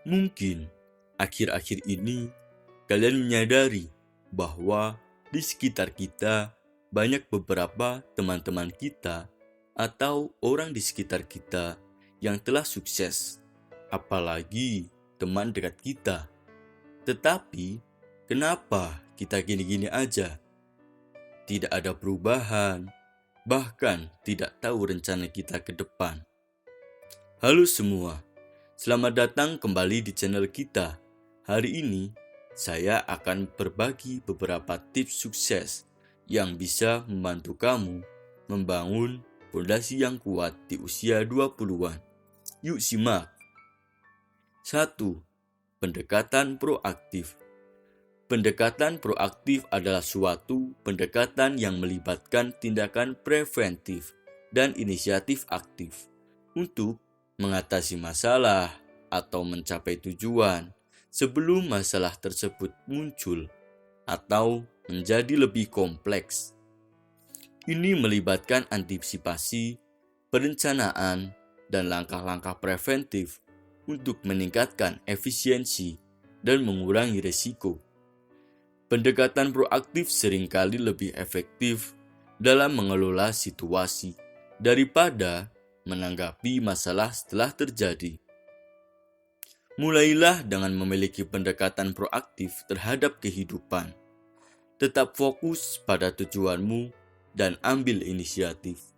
Mungkin akhir-akhir ini kalian menyadari bahwa di sekitar kita banyak beberapa teman-teman kita atau orang di sekitar kita yang telah sukses, apalagi teman dekat kita. Tetapi kenapa kita gini-gini aja? Tidak ada perubahan, bahkan tidak tahu rencana kita ke depan. Halo semua, selamat datang kembali di channel kita. Hari ini, saya akan berbagi beberapa tips sukses yang bisa membantu kamu membangun fondasi yang kuat di usia 20-an. Yuk simak. 1. Pendekatan proaktif. Pendekatan proaktif adalah suatu pendekatan yang melibatkan tindakan preventif dan inisiatif aktif untuk mengatasi masalah atau mencapai tujuan sebelum masalah tersebut muncul atau menjadi lebih kompleks. Ini melibatkan antisipasi, perencanaan, dan langkah-langkah preventif untuk meningkatkan efisiensi dan mengurangi risiko. Pendekatan proaktif seringkali lebih efektif dalam mengelola situasi daripada menanggapi masalah setelah terjadi. Mulailah dengan memiliki pendekatan proaktif terhadap kehidupan. Tetap fokus pada tujuanmu dan ambil inisiatif.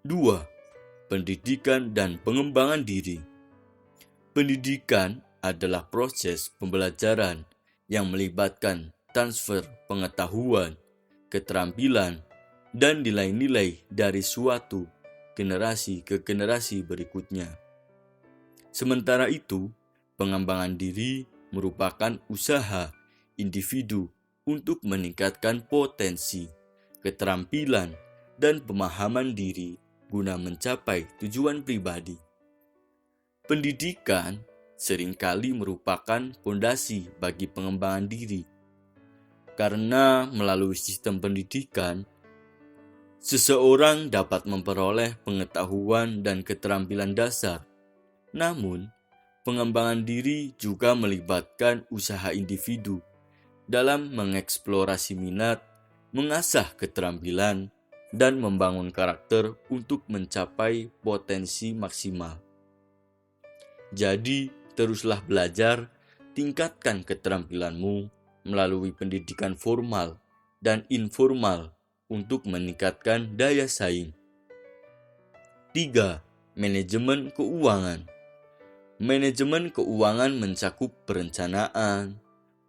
2. Pendidikan dan pengembangan diri. Pendidikan adalah proses pembelajaran yang melibatkan transfer pengetahuan, keterampilan, dan nilai-nilai dari suatu generasi ke generasi berikutnya. Sementara itu, pengembangan diri merupakan usaha individu untuk meningkatkan potensi, keterampilan, dan pemahaman diri guna mencapai tujuan pribadi. Pendidikan seringkali merupakan fondasi bagi pengembangan diri, karena melalui sistem pendidikan, seseorang dapat memperoleh pengetahuan dan keterampilan dasar. Namun, pengembangan diri juga melibatkan usaha individu dalam mengeksplorasi minat, mengasah keterampilan, dan membangun karakter untuk mencapai potensi maksimal. Jadi, teruslah belajar, tingkatkan keterampilanmu melalui pendidikan formal dan informal untuk meningkatkan daya saing. 3. Manajemen keuangan. Manajemen keuangan mencakup perencanaan,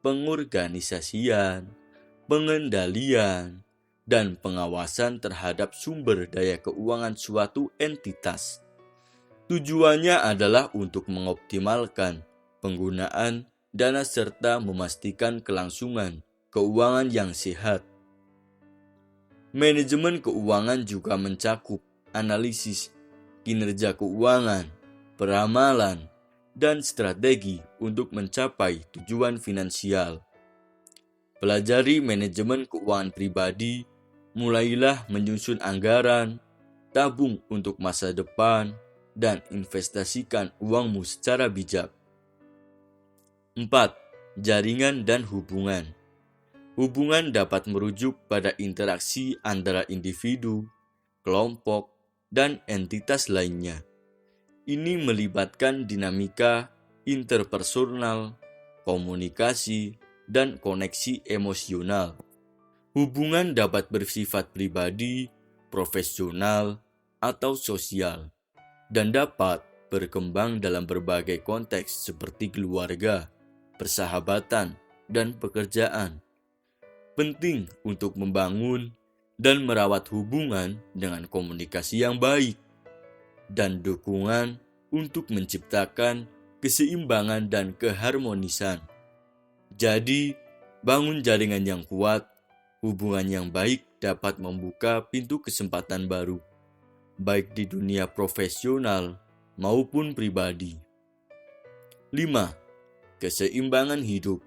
pengorganisasian, pengendalian, dan pengawasan terhadap sumber daya keuangan suatu entitas. Tujuannya adalah untuk mengoptimalkan penggunaan dana serta memastikan kelangsungan keuangan yang sehat. Manajemen keuangan juga mencakup analisis kinerja keuangan, peramalan, dan strategi untuk mencapai tujuan finansial. Pelajari manajemen keuangan pribadi, mulailah menyusun anggaran, tabung untuk masa depan, dan investasikan uangmu secara bijak. 4. Jaringan dan hubungan. Hubungan dapat merujuk pada interaksi antara individu, kelompok, dan entitas lainnya. Ini melibatkan dinamika interpersonal, komunikasi, dan koneksi emosional. Hubungan dapat bersifat pribadi, profesional, atau sosial, dan dapat berkembang dalam berbagai konteks seperti keluarga, persahabatan, dan pekerjaan. Penting untuk membangun dan merawat hubungan dengan komunikasi yang baik dan dukungan untuk menciptakan keseimbangan dan keharmonisan. Jadi, bangun jaringan yang kuat, hubungan yang baik dapat membuka pintu kesempatan baru, baik di dunia profesional maupun pribadi. 5. Keseimbangan hidup.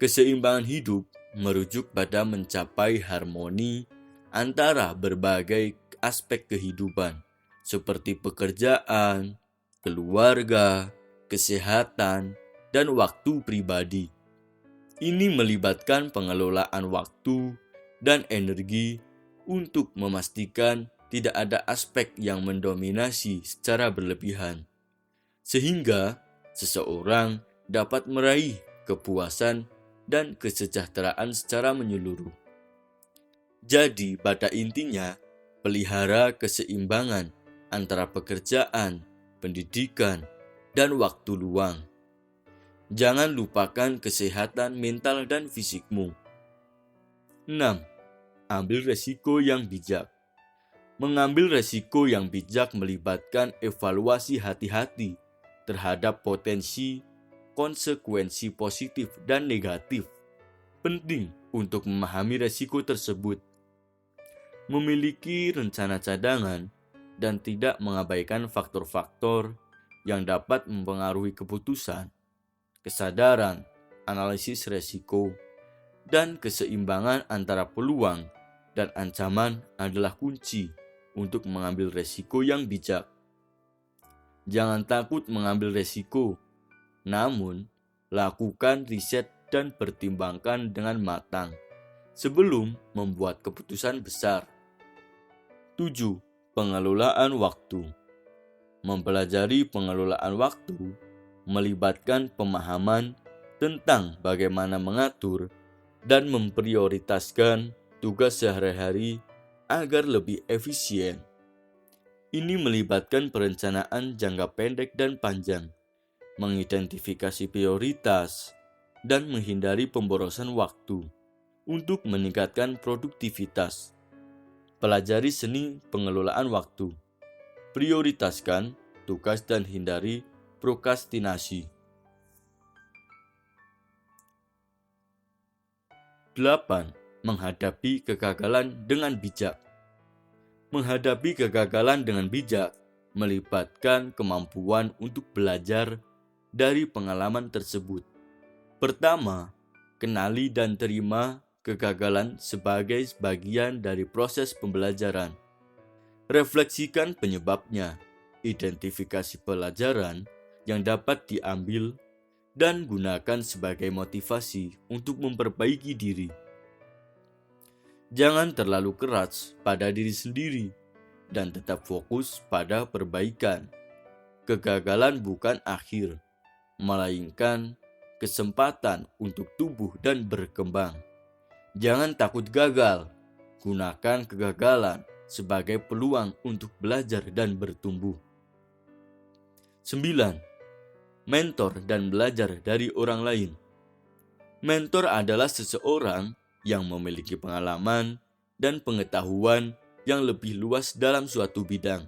Keseimbangan hidup merujuk pada mencapai harmoni antara berbagai aspek kehidupan, seperti pekerjaan, keluarga, kesehatan, dan waktu pribadi. Ini melibatkan pengelolaan waktu dan energi untuk memastikan tidak ada aspek yang mendominasi secara berlebihan, sehingga seseorang dapat meraih kepuasan dan kesejahteraan secara menyeluruh. Jadi, pada intinya, pelihara keseimbangan antara pekerjaan, pendidikan, dan waktu luang. Jangan lupakan kesehatan mental dan fisikmu. 6. Ambil resiko yang bijak. Mengambil resiko yang bijak melibatkan evaluasi hati-hati terhadap potensi, konsekuensi positif dan negatif. Penting untuk memahami resiko tersebut, memiliki rencana cadangan, dan tidak mengabaikan faktor-faktor yang dapat mempengaruhi keputusan. Kesadaran, analisis resiko, dan keseimbangan antara peluang dan ancaman adalah kunci untuk mengambil resiko yang bijak. Jangan takut mengambil resiko, namun lakukan riset dan pertimbangkan dengan matang sebelum membuat keputusan besar. 7. Pengelolaan waktu. Mempelajari pengelolaan waktu melibatkan pemahaman tentang bagaimana mengatur dan memprioritaskan tugas sehari-hari agar lebih efisien. Ini melibatkan perencanaan jangka pendek dan panjang, mengidentifikasi prioritas, dan menghindari pemborosan waktu untuk meningkatkan produktivitas. Pelajari seni pengelolaan waktu. Prioritaskan tugas dan hindari prokrastinasi. 8. Menghadapi kegagalan dengan bijak. Menghadapi kegagalan dengan bijak melibatkan kemampuan untuk belajar dari pengalaman tersebut. Pertama, kenali dan terima kegagalan sebagai bagian dari proses pembelajaran. Refleksikan penyebabnya, identifikasi pelajaran yang dapat diambil, dan gunakan sebagai motivasi untuk memperbaiki diri. Jangan terlalu keras pada diri sendiri dan tetap fokus pada perbaikan. Kegagalan bukan akhir, melainkan kesempatan untuk tumbuh dan berkembang. Jangan takut gagal, gunakan kegagalan sebagai peluang untuk belajar dan bertumbuh. 9. Mentor dan belajar dari orang lain. Mentor adalah seseorang yang memiliki pengalaman dan pengetahuan yang lebih luas dalam suatu bidang,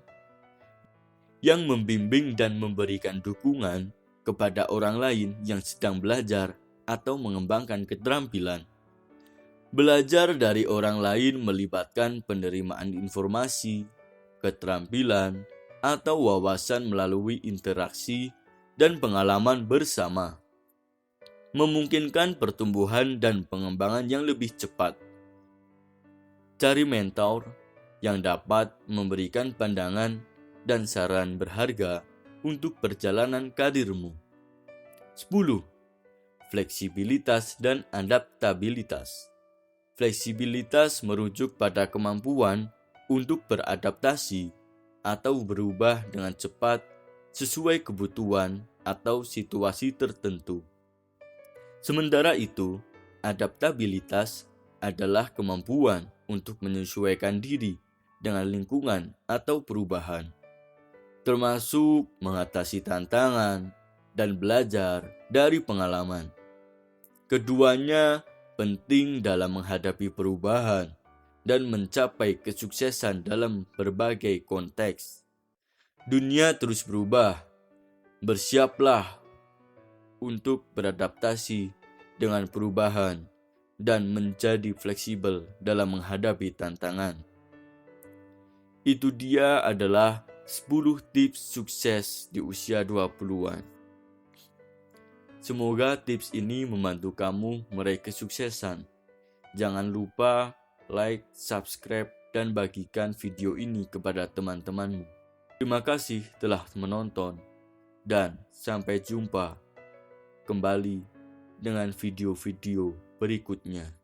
yang membimbing dan memberikan dukungan kepada orang lain yang sedang belajar atau mengembangkan keterampilan. Belajar dari orang lain melibatkan penerimaan informasi, keterampilan, atau wawasan melalui interaksi dan pengalaman bersama, memungkinkan pertumbuhan dan pengembangan yang lebih cepat. Cari mentor yang dapat memberikan pandangan dan saran berharga untuk perjalanan karirmu. 10. Fleksibilitas dan adaptabilitas. Fleksibilitas merujuk pada kemampuan untuk beradaptasi atau berubah dengan cepat sesuai kebutuhan atau situasi tertentu. Sementara itu, adaptabilitas adalah kemampuan untuk menyesuaikan diri dengan lingkungan atau perubahan, termasuk mengatasi tantangan dan belajar dari pengalaman. Keduanya penting dalam menghadapi perubahan dan mencapai kesuksesan dalam berbagai konteks. Dunia terus berubah. Bersiaplah untuk beradaptasi dengan perubahan dan menjadi fleksibel dalam menghadapi tantangan. Itu dia adalah 10 tips sukses di usia 20-an. Semoga tips ini membantu kamu meraih kesuksesan. Jangan lupa like, subscribe, dan bagikan video ini kepada teman-temanmu. Terima kasih telah menonton. dan sampai jumpa kembali dengan video-video berikutnya.